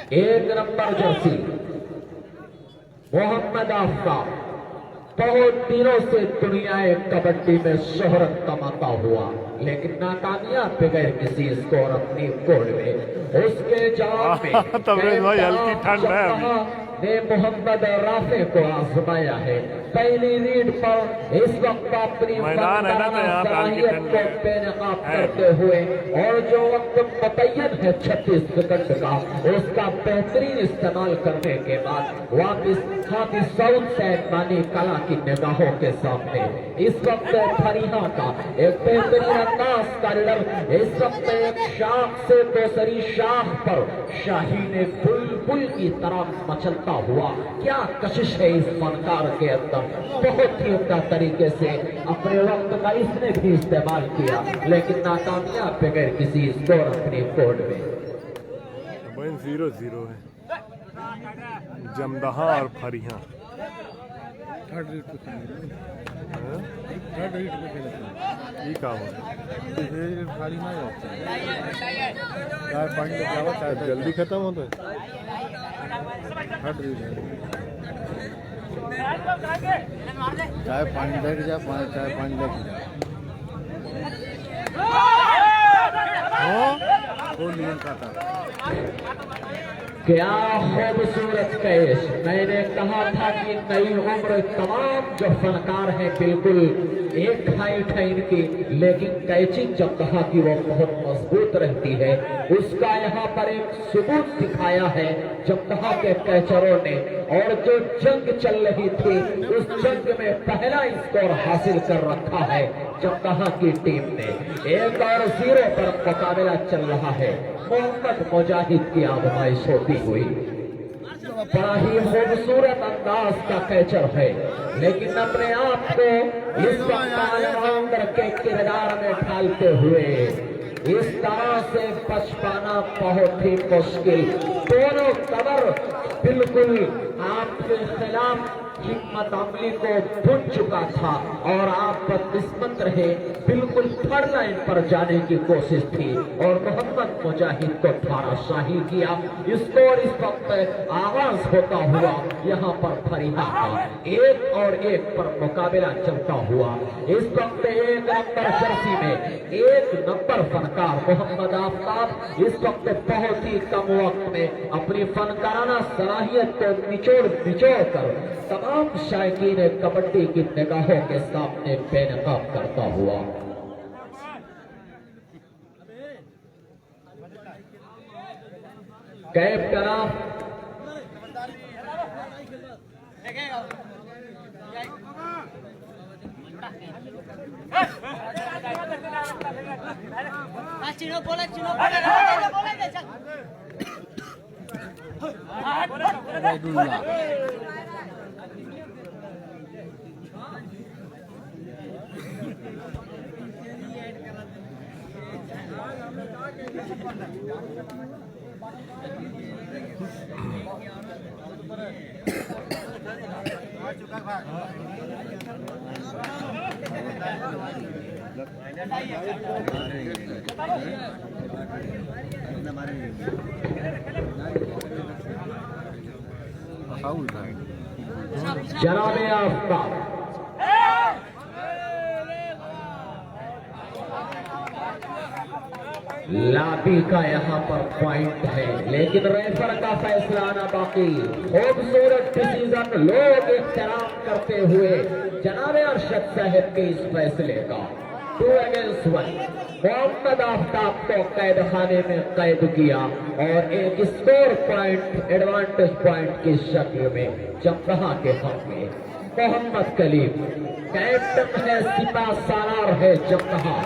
एक number Jersey Mohammad Aftab बहुत दिनों से दुनिया कबड्डी में शोहरत कमाता हुआ, लेकिन नाकामयाब बगैर किसी स्कोर अपनी गोल में उसके जवाब में तबरेज भाई हल्की ठंड है ने मोहम्मद राफे को आजमाया है। पहली रीड पर इस वक्त अपनी मैदान है ना, तो यहाँ पे हल्की सलाहियत ठंड को बेनकाब करते हुए और जो वक्त मुतय्यन है 36 सेकंड का, उसका बेहतरीन इस्तेमाल करने के बाद वापिस हाफिज सऊद सैदमानी कला की निगाहों के सामने इस वक्त फरीहा का एक बेहतरीन अंदाज का रिडर इस वक्त एक शाख से दूसरी शाख पर शाहीन बुलबुल की तरह मचलता हुआ। क्या कशिश है इस फनकार के अंदर, बहुत ही उम्दा तरीके से अपने वक्त का इसने भी इस्तेमाल किया, लेकिन नाकामयाब बगैर किसी स्कोर अपने कोड में। 0-0 है जमदहा और फरीहा। थर्ड रीड पे ये का हो खाली ना होता है, चार पॉइंट लेके आओ, चाहे जल्दी खत्म होता है। थर्ड रीड है, चाहे पॉइंट लेके जा, चाहे पॉइंट लेके जा, वो नियम का था। क्या खूबसूरत कैच। मैंने कहा था कि नई उम्र तमाम जो फनकार हैं बिल्कुल एक हाइट है इनकी, लेकिन कैचिंग जब कहा कि वो बहुत मजबूत रहती है, उसका यहाँ पर एक सबूत दिखाया है जब कहा के कैचरों ने। और जो जंग चल रही थी उस जंग में पहला स्कोर हासिल कर रखा है जब कहा की टीम ने। 1-0 पर मुकाबला चल रहा है, मोहम्मद मुजाहिद की आजमाइश होती हुई। बड़ा ही खूबसूरत अंदाज का कैचर है, लेकिन अपने आप को इस ऑलराउंडर के किरदार में ढालते हुए इस तरह से बच पाना बहुत ही मुश्किल। दोनों कमर बिल्कुल आपके खिलाफ हिम्मत अमली को बुन चुका था और आप बदकिस्मत रहे, बिल्कुल थर्ड लाइन पर जाने की कोशिश थी और मोहम्मद मुजाहिद को धाराशाही किया। स्कोर इस वक्त आगाज होता हुआ यहाँ पर फरीहा का 1-1 पर मुकाबला चलता हुआ। इस वक्त 1 नंबर जर्सी में 1 नंबर फनकार मोहम्मद आफताब इस वक्त बहुत ही कम वक्त में अपनी फनकाराना सलाहियत को निचोड़ कर तमाम शायकीन कबड्डी की निगाहों के सामने बेनकाब करता हुआ। कैप तरफ जनाबे आफताब लापी का यहाँ पर पॉइंट है, लेकिन रेफर का फैसला आना बाकी। खूबसूरत डिसीजन लोग एहतराम करते हुए जनाबे अरशद साहब के इस फैसले का 2 अगेंस्ट 1 मोहम्मद आफताब को कैद खाने में कैद किया और एक स्कोर पॉइंट एडवांटेज पॉइंट की शक्ल में जमदहा के हक में मोहम्मद कलीम कैप्टन है, सिपा सालार है जमदहा।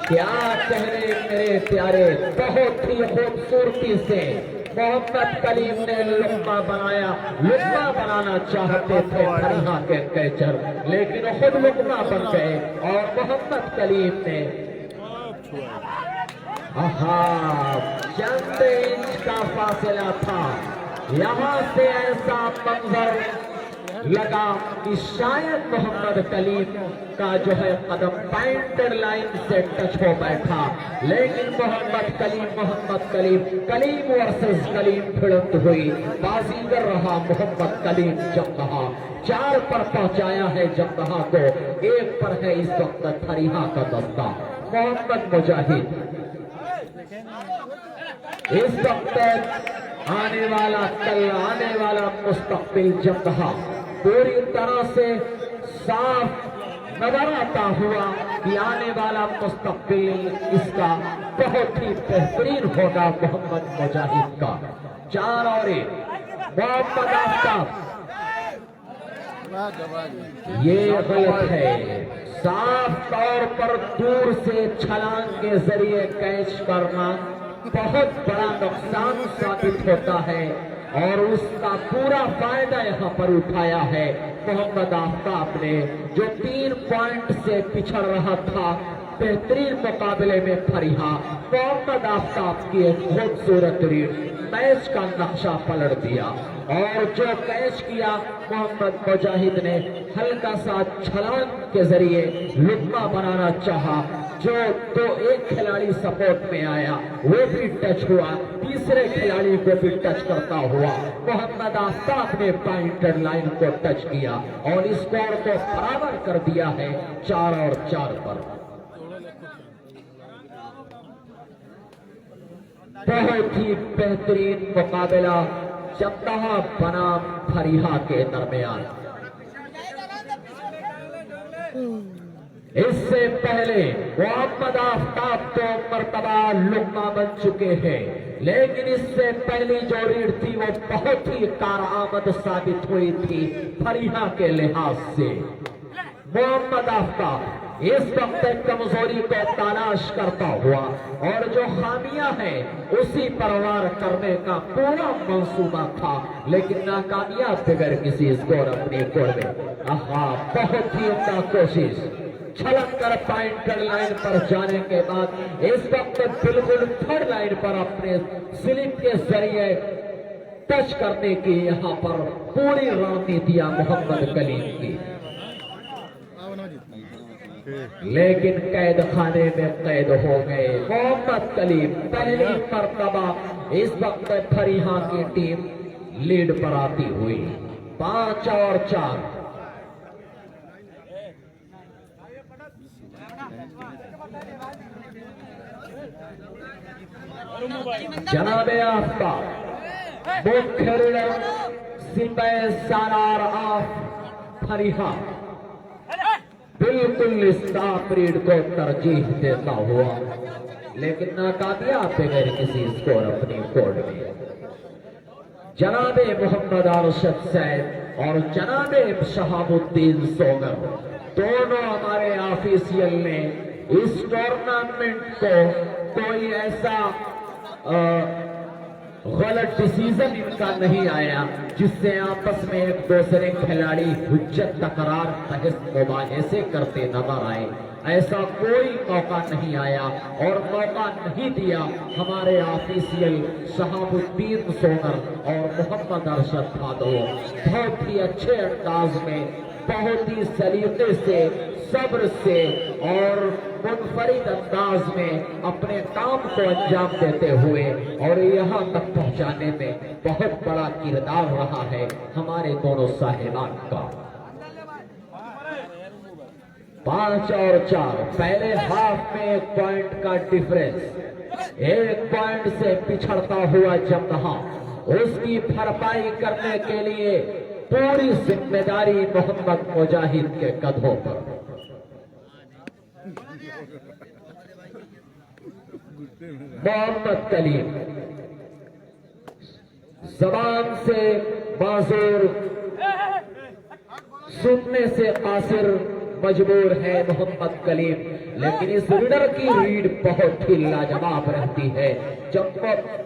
क्या कहने मेरे प्यारे, बहुत ही खूबसूरती से मोहम्मद कलीम ने लुक्मा बनाया। लुक्मा बनाना चाहते थे फरीहा के कैचर, लेकिन खुद लुक्मा बन गए और मोहम्मद कलीम ने चंद इंच का फासला था। यहाँ से ऐसा मंजर लगा कि शायद मोहम्मद कलीम का जो है कदम पॉइंटेड लाइन से टच हो बैठा, लेकिन मोहम्मद कलीम वर्सेस कलीम भिड़ंत हुई। बाजीगर रहा मोहम्मद कलीम जमदहा, 4 पर पहुंचाया है जमदहा को, 1 पर है इस वक्त फरीहा का दस्ता। मोहम्मद मुजाहिद इस वक्त आने वाला मुस्तकबिल जमदहा पूरी तरह से साफ नजर आता हुआ कि आने वाला मुस्तकबिल इसका बहुत ही बेहतरीन होगा मोहम्मद मुजाहिद का। 4 और 1 मोहम्मद आफ्ताब, ये गलत है। साफ तौर पर दूर से छलांग के जरिए कैच करना बहुत बड़ा नुकसान साबित होता है और उसका पूरा फायदा यहाँ पर उठाया है मोहम्मद आफ्ताब ने, जो 3 पॉइंट से पिछड़ रहा था बेहतरीन मुकाबले में फरीहा। मोहम्मद आफ्ताब की एक खूबसूरत रीड मैच का नक्शा पलट दिया और जो कैच किया मोहम्मद मुजाहिद ने हल्का सा छलांग के जरिए लुक्मा बनाना चाहा, जो तो एक खिलाड़ी सपोर्ट में आया वो भी टच हुआ, तीसरे खिलाड़ी को भी टच करता हुआ मोहम्मद आफ्ताब ने पॉइंटेड लाइन को टच किया और स्कोर को बराबर कर दिया है 4 और 4 पर। बहुत ही बेहतरीन मुकाबला जमदहा बनाम फरीहा के दरमियान। इससे पहले मोहम्मद आफ्ताब 2 मरतबा लुक्मा बन चुके हैं, लेकिन इससे पहली जो रीड थी वो बहुत ही कारआमद साबित हुई थी फरीहा के लिहाज से। मोहम्मद आफ्ताब इस वक्त कमजोरी को तलाश करता हुआ और जो खामियां हैं उसी पर वार करने का पूरा मंसूबा था, लेकिन नाकामयाब बगैर किसी स्कोर अपनी गोल में। बहुत ही उम्दा कोशिश, छलक कर पॉइंटेड लाइन पर जाने के बाद इस वक्त बिल्कुल 3rd लाइन पर अपने स्लिप के जरिए टच करने की यहाँ पर पूरी रणनीतियां मोहम्मद कलीम की, लेकिन कैद खाने में कैद हो गए मोहम्मद कलीम। पहली मरतबा इस वक्त फरीहा की टीम लीड पर आती हुई 5 और 4। जनाबे आफ्ताब मुख्य रीडर सिपाही सालार ऑफ फरीहा बिल्कुल स्टाफ रीड को तरजीह देता हुआ, लेकिन नाकामयाब बगैर किसी स्कोर अपनी कोर्ट में। जनाबे मोहम्मद अरशद सैद और जनाबे शहाबुद्दीन सोगर दोनों हमारे ऑफिशियल ने इस टूर्नामेंट को कोई ऐसा गलत डिसीजन इनका नहीं आया जिससे आपस में एक दूसरे खिलाड़ी हुज्जत तकरार बहस मुबाहिसे करते नजर आए। ऐसा कोई मौका नहीं आया और मौका नहीं दिया हमारे ऑफिशियल शहाबुद्दीन सोगर और मोहम्मद अरशद भादो बहुत ही अच्छे अंदाज में, बहुत ही सलीके से, सब्र से और मुनफरिद अंदाज में अपने काम को अंजाम देते हुए और यहाँ तक पहुँचाने में बहुत बड़ा किरदार रहा है हमारे दोनों साहिबान का। 5 और 4 पहले हाफ में 1 पॉइंट का डिफरेंस, 1 पॉइंट से पिछड़ता हुआ जमदहा उसकी भरपाई करने के लिए पूरी जिम्मेदारी मोहम्मद मुजाहिद के कदमों पर। मोहम्मद कलीम जबान से माजूर, सुनने से कासिर मजबूर है मोहम्मद कलीम, लेकिन इस रीडर की रीड बहुत ही लाजवाब रहती है। जब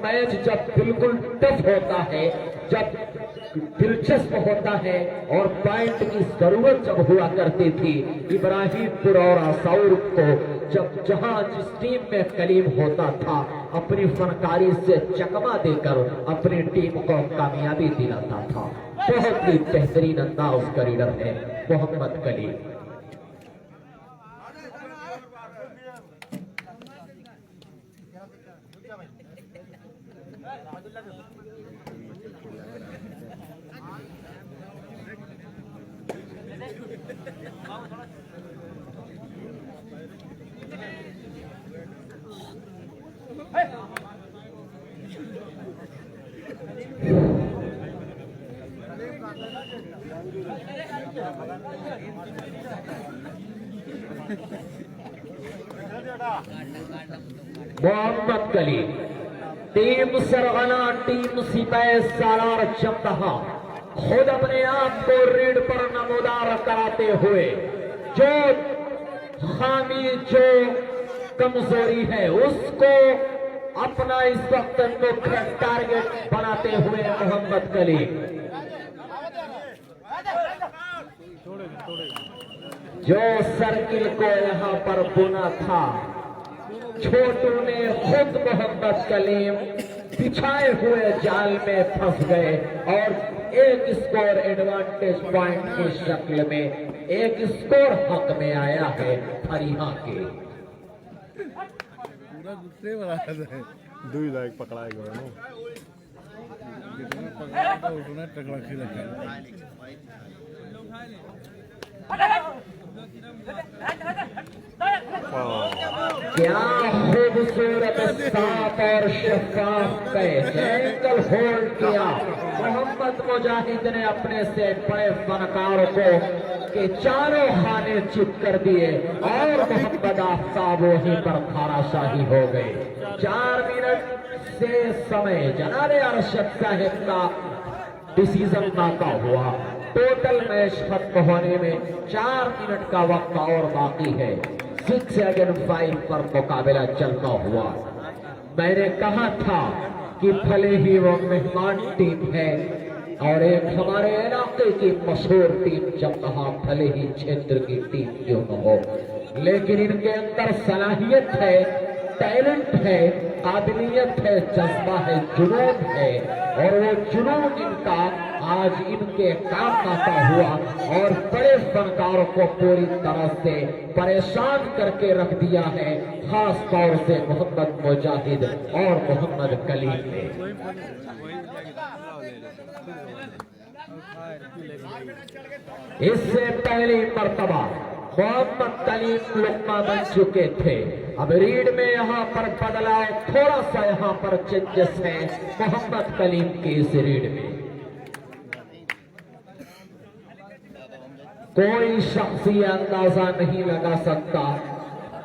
मैच बिल्कुल टफ होता है, जब दिलचस्प होता है और पॉइंट की जरूरत जब हुआ करती थी इब्राहिमपुर और असौर को, जब जहां जिस टीम में कलीम होता था अपनी फनकारी से चकमा देकर अपनी टीम को कामयाबी दिलाता था। बहुत ही बेहतरीन अंदाज का रीडर है मोहम्मद कलीम। मोहम्मद कलीम, टीम सरगना, टीम सिपाही सालार जमदहा खुद अपने आप को रीड पर नमूदार कराते हुए जो खामी, जो कमजोरी है उसको अपना इस वक्त मुख्य टारगेट बनाते हुए मोहम्मद कलीम, जो सर्किल को यहाँ पर बुना था छोटू ने खुद मोहम्मद कलीम बिछाए हुए जाल में फंस गए और एक स्कोर एडवांटेज पॉइंट की शक्ल में एक स्कोर हक में आया है फरीहा के। पूरा गुस्से वाला है। दो ही लायक पकड़ाए गए ना, जितना पकड़ा उतना टकरा खिला। क्या खूबसूरत साफ और शफाफ एंगल होल्ड किया मोहम्मद मुजाहिद ने अपने से बड़े फनकारों को के चारों खाने चित कर दिए और मोहम्मद आफ्ताब वहीं पर खाराशाही हो गए। 4 मिनट से समय जनाब अरशद साहिब का डिसीजन नाका हुआ। टोटल मैच खत्म होने में 4 मिनट का वक्त और बाकी है। 6 अगेंस्ट 5 पर मुकाबला चलता हुआ। मैंने कहा था कि भले ही वो मेहमान टीम है और एक हमारे इलाके की मशहूर टीम जमदहा भले ही क्षेत्र की टीम क्यों न हो, लेकिन इनके अंदर सलाहियत है, टैलेंट है, काबिलियत है, जज्बा है, जुनून है और वो जुनून इनका आज इनके काम आता हुआ और बड़े फनकारों को पूरी तरह से परेशान करके रख दिया है, खास तौर से मोहम्मद मुजाहिद और मोहम्मद कलीम ने। इससे पहली मर्तबा मोहम्मद कलीम लुक्मा बन चुके थे। अब रीड में यहाँ पर बदलाव, थोड़ा सा यहाँ पर चेंजेस है मोहम्मद कलीम की इस रीड में। कोई शख्सी अंदाजा नहीं लगा सकता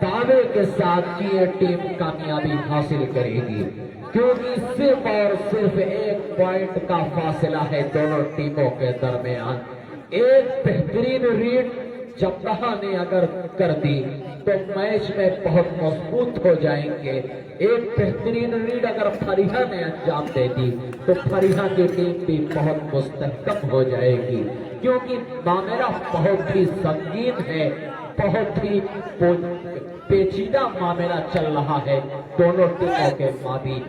दावे के साथ कि ये टीम कामयाबी हासिल करेगी, क्योंकि सिर्फ और सिर्फ 1 पॉइंट का फासला है दोनों टीमों के दरमियान। एक बेहतरीन रीड जमदहा ने अगर कर दी तो मैच में बहुत मजबूत हो जाएंगे। एक बेहतरीन रीड अगर फरीहा ने अंजाम दे दी तो फरीहा की टीम भी बहुत मुस्तहकम हो जाएगी, क्योंकि मामला बहुत ही संगीन है, बहुत ही पेचीदा मामला चल रहा है दोनों टीमों के माबीन।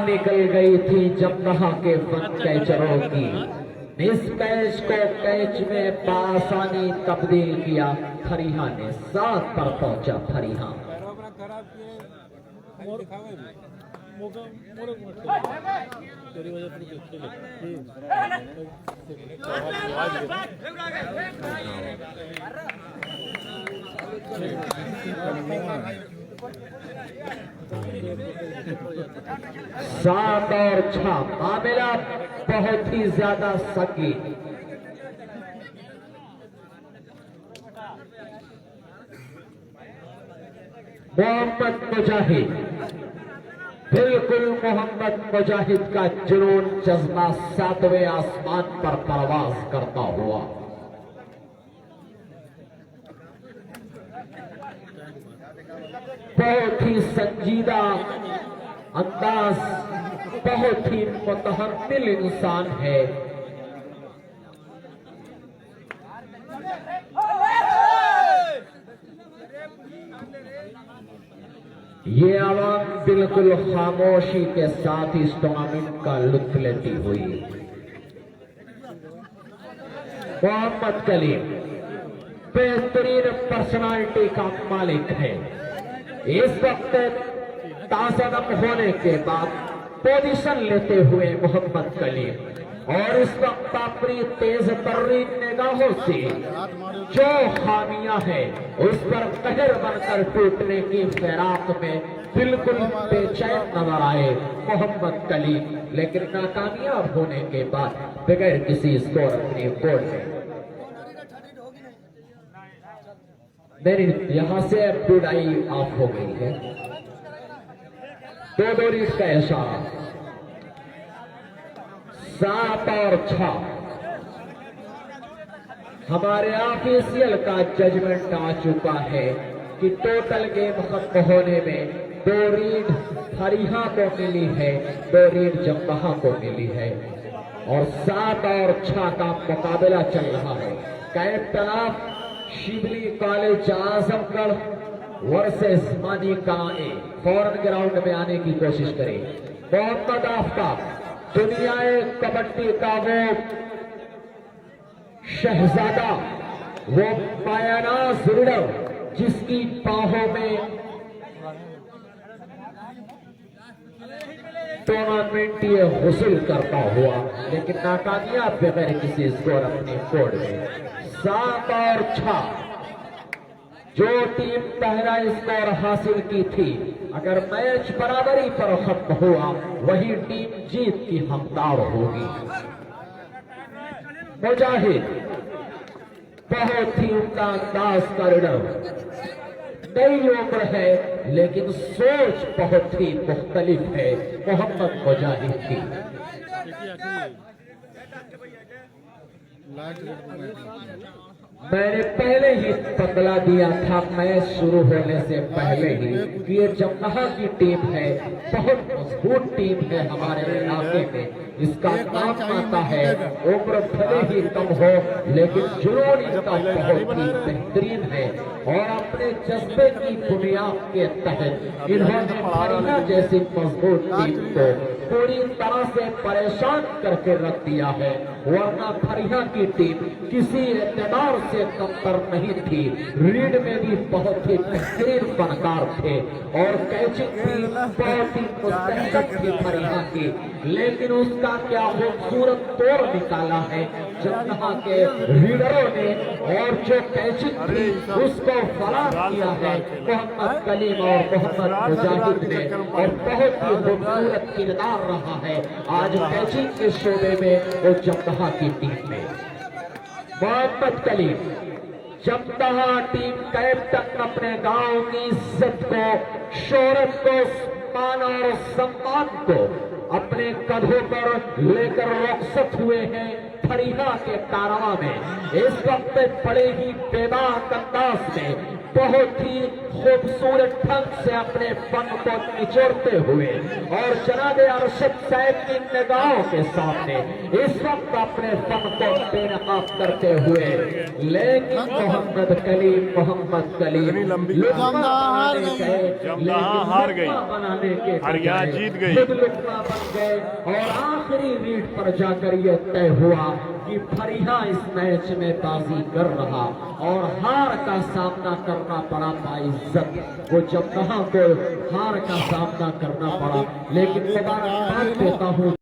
निकल गई थी जमदहा के फन कैचरों की। इस कैच को कैच में बआसानी तब्दील किया फरीहा ने। 7 पर पहुंचा फरीहा। सात और 6 मामला बहुत ही ज्यादा संगीन। मोहम्मद मुजाहिद, बिल्कुल मोहम्मद मुजाहिद का जुनून जज्बा 7वें आसमान पर परवाज करता हुआ बहुत ही संजीदा अंदाज, बहुत ही मुतहम्मिल इंसान है। ये आवाम बिल्कुल खामोशी के साथ इस टूर्नामेंट का लुत्फ लेती हुई। मोहम्मद कलीम बेहतरीन पर्सनालिटी का मालिक है। इस वक्त तासदम होने के बाद पोजीशन लेते हुए मोहम्मद कलीम, और इस वक्त अपनी तेज तर्रीन निगाहों से जो खामियां हैं उस पर कहर बनकर टूटने की फिराक में बिल्कुल बेचैन नजर आए मोहम्मद कलीम, लेकिन नाकामयाब होने के बाद बगैर किसी स्कोर अपनी बोर्ड में मेरी यहां से बुराई ऑफ हो गई है। दो रीड का इशारा, 7 और 6 हमारे ऑफिशियल का जजमेंट आ चुका है कि टोटल गेम खत्म होने में 2 रीड फरीहा को मिली है, 2 रीड जम्बहा को मिली है, और 7 और 6 का मुकाबला चल रहा है। Captain of Shivli college Azamgarh versus मानी काए फौरन ग्राउंड में आने की कोशिश करें। मोहम्मद आफ्ताब दुनियाए कबड्डी का वो शहजादा, वो मायानाज रीडर जिसकी बाहों में टूर्नामेंट ये हुसूल करता हुआ, लेकिन नाकामयाब बगैर किसी स्कोर अपने कोड में। 7 और 6 जो टीम पहला स्कोर हासिल की थी, अगर मैच बराबरी पर खत्म हुआ वही टीम जीत की हकदार होगी। मुजाहिद बहुत ही उम्दा अंदाज का रीडर, नई उम्र है लेकिन सोच बहुत ही मुख्तलिफ है मोहम्मद मुजाहिद की। मैंने पहले ही बतला दिया था मैच शुरू होने से पहले ही कि ये जम्बहा की टीम है, बहुत मजबूत टीम है हमारे इलाके में। इसका नाम आता है, उम्र भले ही कम हो लेकिन जुनून इसका बहुत ही बेहतरीन है, और अपने जज्बे की बुनियाद के तहत इन्होंने फरीहा जैसी मजबूत टीम को पूरी तरह से परेशान करके रख दिया है, वरना फरीहा की टीम किसी एतबार से कमतर नहीं थी। रीड में भी बहुत ही बेहतरीन फनकार थे और कैचिंग भी बहुत ही मुस्तहकम थी फरीहा की, लेकिन उसका क्या खूबसूरत तोड़ निकाला है जम्बहा के रीडरों ने, और जो कैचिंग थी उसको फरार किया है मोहम्मद कलीम और मोहम्मद मुजाहिद ने, और बहुत ही खूबसूरत किरदार रहा है आज कैचिंग के शोबे में वो जम्बहा की टीम में। मोहम्मद कलीम जम्बहा टीम कैप्टन अपने गांव की इज्जत को, शोहरत को, मान और सम्मान को अपने कंधों पर लेकर रुखसत हुए हैं फरीहा के कारवां में। इस वक्त बड़े ही बेबाक अंदाज में बहुत ही खूबसूरत ढंग से अपने फन को निचोड़ते हुए और जनाब अरशद साहब की निगाहों के सामने इस वक्त अपने फन को बेनकाब करते हुए, लेकिन मोहम्मद कलीम हार गई, बनाने के हरियाणा जीत गई, लुकमा बन गए, और आखिरी रीड पर जाकर यह तय हुआ कि फरीहा इस मैच में बाजी कर रहा, और हार का सामना करना पड़ा बाइज्जत। वो जम्बहा को हार का सामना करना पड़ा, लेकिन मुबारकबाद देता हूँ